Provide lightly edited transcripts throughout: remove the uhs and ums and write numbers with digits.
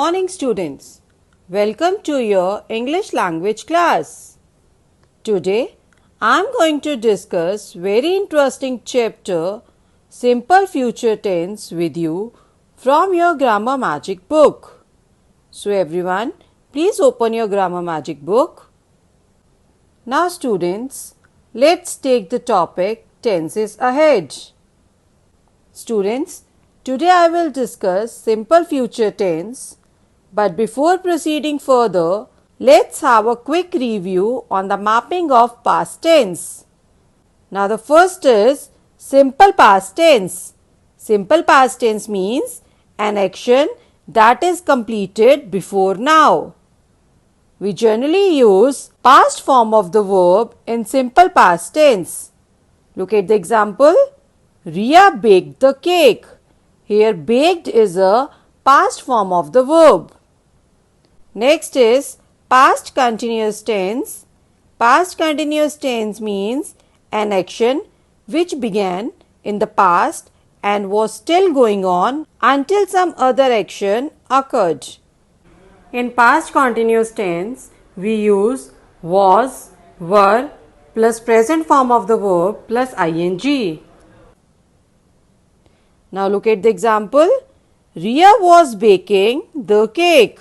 morning students. Welcome to your English language class. Today I am going to discuss very interesting chapter Simple Future Tense with you from your Grammar Magic book. So everyone, please open your Grammar Magic book. Now students, let's take the topic tenses ahead. Students, today I will discuss simple future tense, but before proceeding further, let's have a quick review on the mapping of past tense. Now the first is simple past tense. Simple past tense means an action that is completed before now. We generally use past form of the verb in simple past tense. Look at the example. Ria baked the cake. Here baked is a past form of the verb. Next is past continuous tense. Past continuous tense means an action which began in the past and was still going on until some other action occurred. In past continuous tense, we use was, were plus present form of the verb plus ing. Now look at the example. Ria was baking the cake.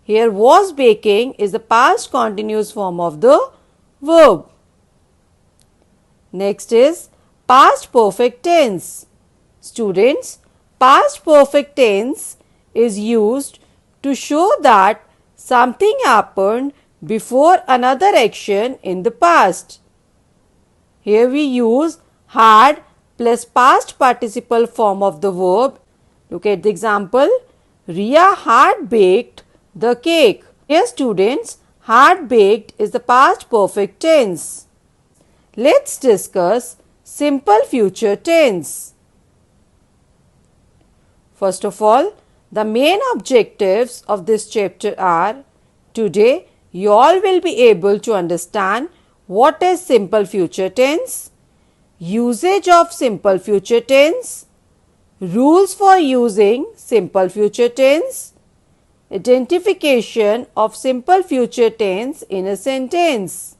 Here was baking is the past continuous form of the verb. Next is past perfect tense. Students, past perfect tense is used to show that something happened before another action in the past. Here we use had plus past participle form of the verb. Look at the example. Ria had baked the cake. Here students, had baked is the past perfect tense. Let's discuss simple future tense. First of all, the main objectives of this chapter are: today you all will be able to understand what is simple future tense, usage of simple future tense, rules for using simple future tense, identification of simple future tense in a sentence.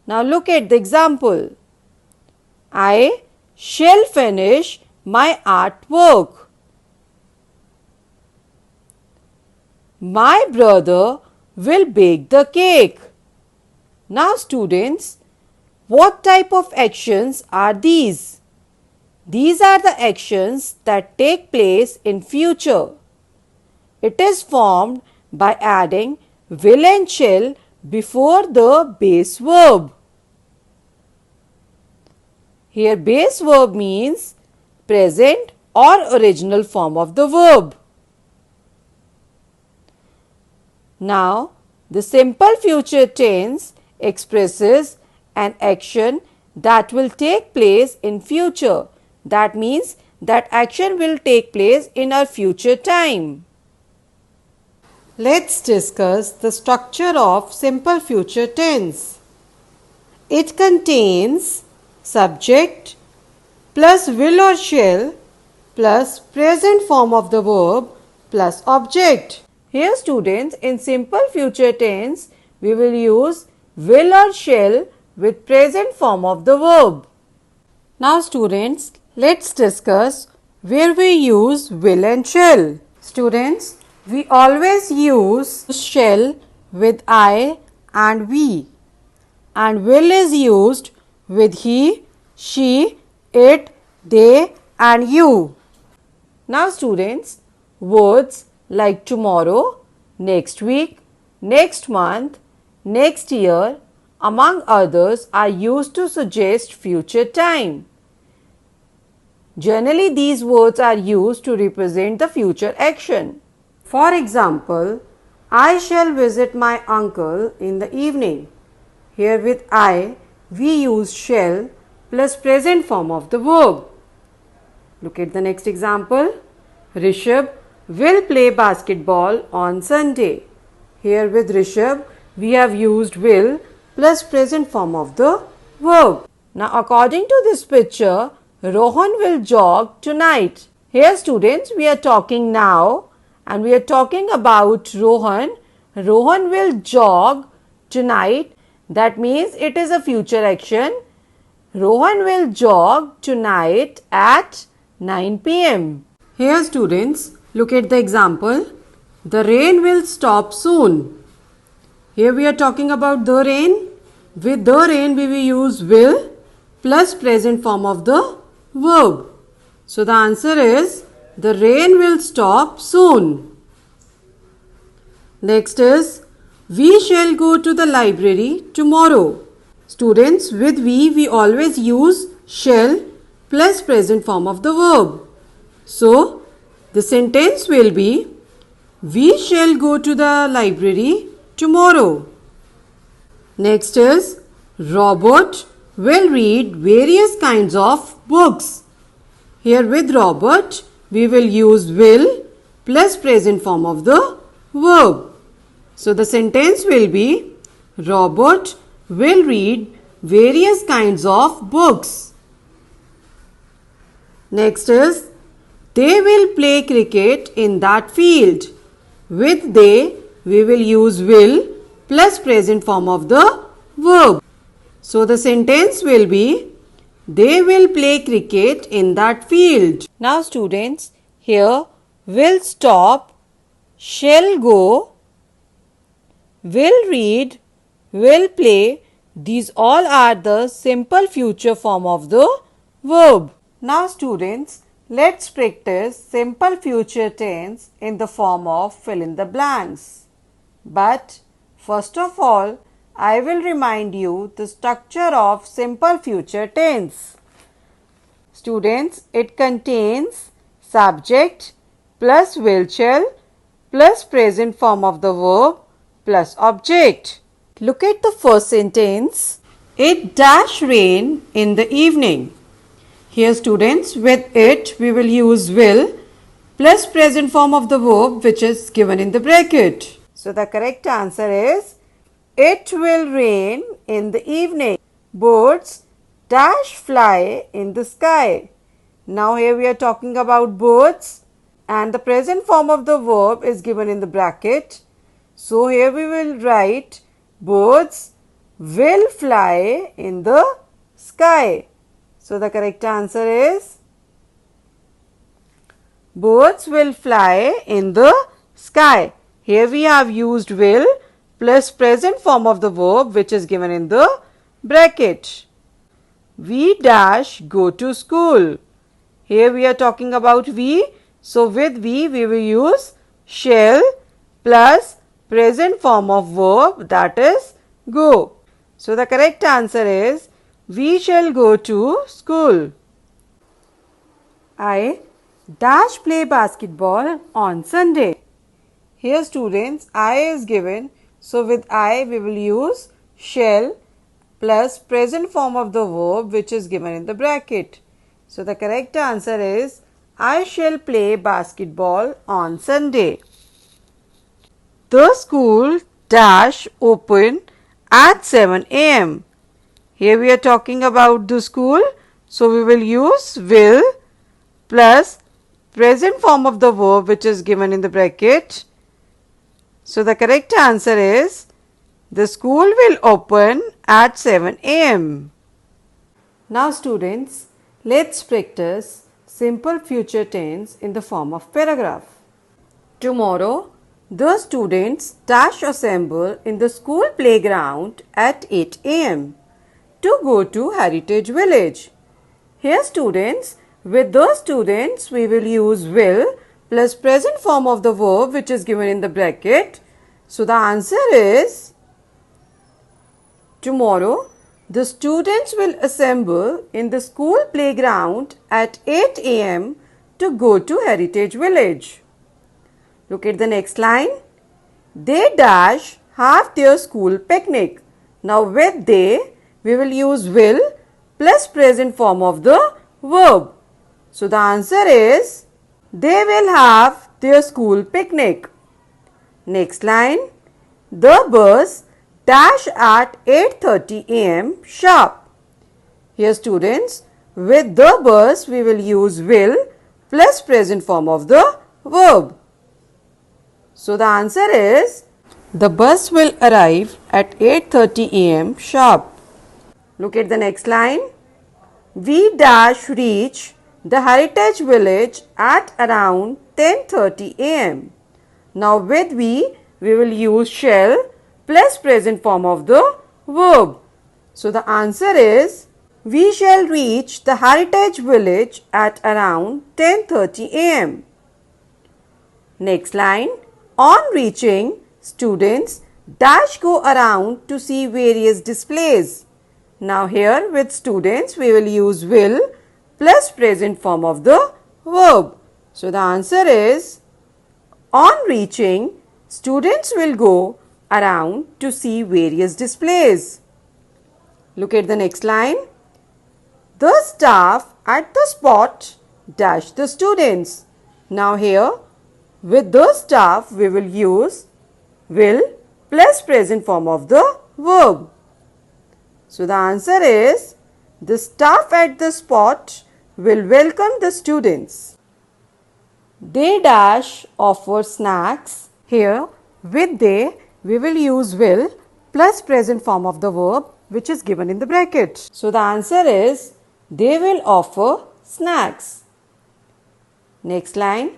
Now look at the example. I shall finish my artwork. My brother will bake the cake. Now students, what type of actions are these? These are the actions that take place in future. It is formed by adding will and shall before the base verb. Here base verb means present or original form of the verb. Now, the simple future tense expresses an action that will take place in future. That means that action will take place in our future time. Let's discuss the structure of simple future tense. It contains subject plus will or shall plus present form of the verb plus object. Here students, in simple future tense, we will use will or shall with present form of the verb. Now students, let's discuss where we use will and shall. Students, we always use shall with I and we, and will is used with he, she, it, they and you. Now students, words like tomorrow, next week, next month, next year, among others are used to suggest future time. Generally, these words are used to represent the future action. For example, I shall visit my uncle in the evening. Here with I, we use shall plus present form of the verb. Look at the next example. Rishabh will play basketball on Sunday. Here with Rishabh, we have used will plus present form of the verb. Now according to this picture, Rohan will jog tonight. Here students, we are talking now and we are talking about Rohan. Rohan will jog tonight. That means it is a future action. Rohan will jog tonight at 9 p.m. Here students, look at the example. The rain will stop soon. Here we are talking about the rain. With the rain we will use will plus present form of the verb. So the answer is the rain will stop soon. Next is we shall go to the library tomorrow. Students, with we always use shall plus present form of the verb. So the sentence will be we shall go to the library tomorrow. Next is Robert will read various kinds of books. Here with Robert we will use will plus present form of the verb. So the sentence will be Robert will read various kinds of books. Next is they will play cricket in that field. With they we will use will plus present form of the verb. So the sentence will be they will play cricket in that field. Now students, here will stop, shall go, will read, will play, these all are the simple future form of the verb. Now students, let's practice simple future tense in the form of fill in the blanks. But first of all, I will remind you the structure of simple future tense. Students, it contains subject plus will shall plus present form of the verb plus object. Look at the first sentence. It dash rain in the evening. Here students, with it we will use will plus present form of the verb which is given in the bracket. So the correct answer is it will rain in the evening. Birds dash fly in the sky. Now here we are talking about birds and the present form of the verb is given in the bracket. So here we will write birds will fly in the sky. So the correct answer is birds will fly in the sky. Here we have used will plus present form of the verb which is given in the bracket. We dash go to school. Here we are talking about we. So with we will use shall plus present form of verb, that is go. So the correct answer is we shall go to school. I dash play basketball on Sunday. Here students, I is given. So with I we will use shall plus present form of the verb which is given in the bracket. So the correct answer is I shall play basketball on Sunday. The school dash open at 7 a.m. Here we are talking about the school. So we will use will plus present form of the verb which is given in the bracket. So the correct answer is the school will open at 7 a.m. Now students, let's practice simple future tense in the form of paragraph. Tomorrow, the students dash assemble in the school playground at 8 a.m. to go to Heritage Village. Here students, with the students we will use will plus present form of the verb which is given in the bracket. So the answer is tomorrow the students will assemble in the school playground at 8 a.m. to go to Heritage Village. Look at the next line. They dash have their school picnic. Now with they we will use will plus present form of the verb. So the answer is they will have their school picnic. Next line. The bus dash at 8:30 a.m. sharp. Here students, with the bus we will use will plus present form of the verb. So the answer is the bus will arrive at 8:30 a.m. sharp. Look at the next line. We dash reach the heritage village at around 10:30 a.m. Now with we will use shall plus present form of the verb. So the answer is we shall reach the heritage village at around 10:30 a.m. Next line. On reaching, students dash go around to see various displays. Now here with students we will use will plus present form of the verb. So the answer is on reaching, students will go around to see various displays. Look at the next line. The staff at the spot dash the students. Now here with the staff we will use will plus present form of the verb. So the answer is the staff at the spot will welcome the students. They dash offer snacks. Here with they we will use will plus present form of the verb which is given in the bracket. So the answer is they will offer snacks. Next line.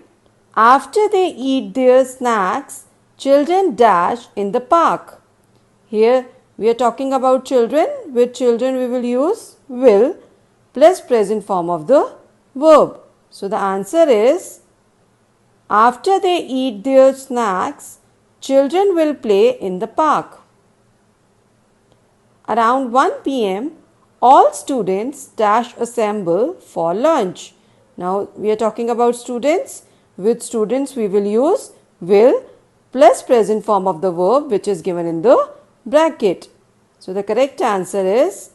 After they eat their snacks, children dash in the park. Here we are talking about children. With children we will use will plus present form of the verb. So the answer is after they eat their snacks, children will play in the park. Around 1 p.m., all students dash assemble for lunch. Now we are talking about students. With students we will use will plus present form of the verb which is given in the bracket. So the correct answer is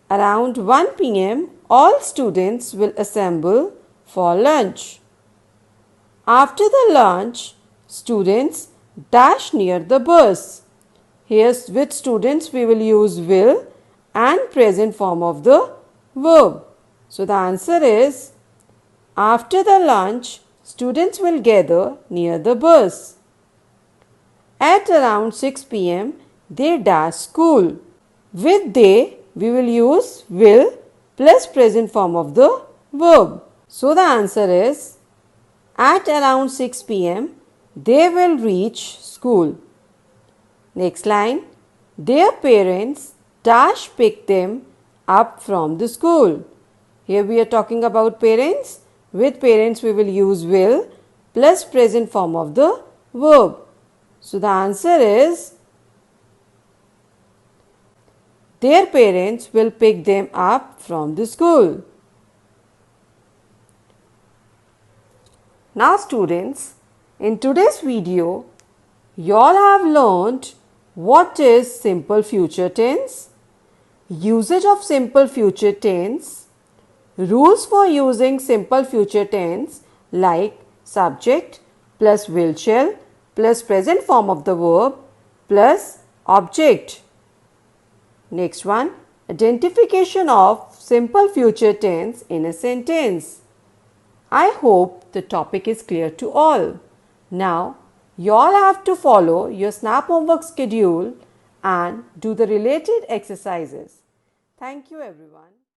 around 1 p.m. all students will assemble for lunch. After the lunch, students dash near the bus. Here with students we will use will and present form of the verb. So the answer is after the lunch, students will gather near the bus. At around 6 p.m., they dash school. With they, we will use will plus present form of the verb. So the answer is at around 6 p.m., they will reach school. Next line. Their parents dash pick them up from the school. Here we are talking about parents. With parents we will use will plus present form of the verb. So the answer is their parents will pick them up from the school. Now students, in today's video, you all have learned what is simple future tense, usage of simple future tense, rules for using simple future tense like subject plus will shall plus present form of the verb plus object. Next one, identification of simple future tense in a sentence. I hope the topic is clear to all. Now, you all have to follow your SNAP homework schedule and do the related exercises. Thank you everyone.